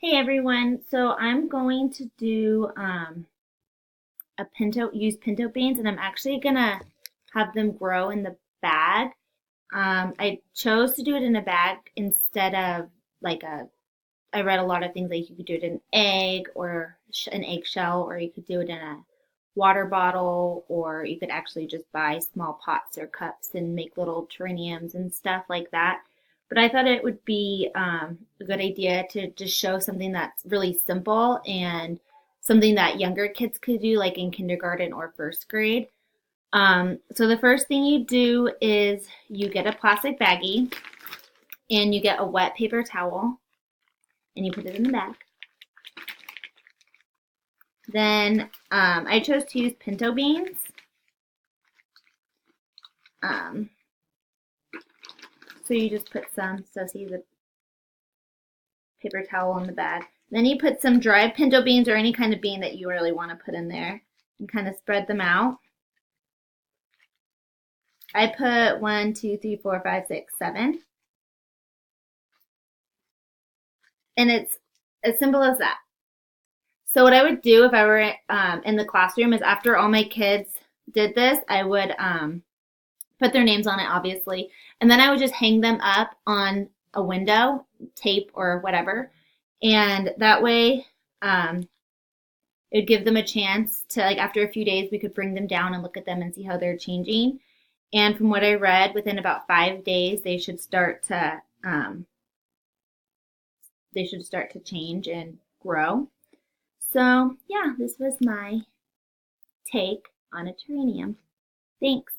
Hey everyone, so I'm going to do use pinto beans, and I'm actually gonna have them grow in the bag. I chose to do it in a bag instead of like a. I read a lot of things like you could do it in an egg or an eggshell, or you could do it in a water bottle, or you could actually just buy small pots or cups and make little terrariums and stuff like that. But I thought it would be a good idea to just show something that's really simple and something that younger kids could do, like in kindergarten or first grade. So the first thing you do is you get a plastic baggie and you get a wet paper towel and you put it in the bag. Then I chose to use pinto beans. Um, so you just put some, so see the paper towel in the bag. Then you put some dried pinto beans or any kind of bean that you really want to put in there and kind of spread them out. I put 1, 2, 3, 4, 5, 6, 7. And it's as simple as that. So what I would do if I were in the classroom is after all my kids did this, I would put their names on it, obviously, and then I would just hang them up on a window, tape or whatever, and that way it would give them a chance to, like, after a few days, we could bring them down and look at them and see how they're changing. And from what I read, within about 5 days, they should start to change and grow. So yeah, this was my take on a terrarium. Thanks.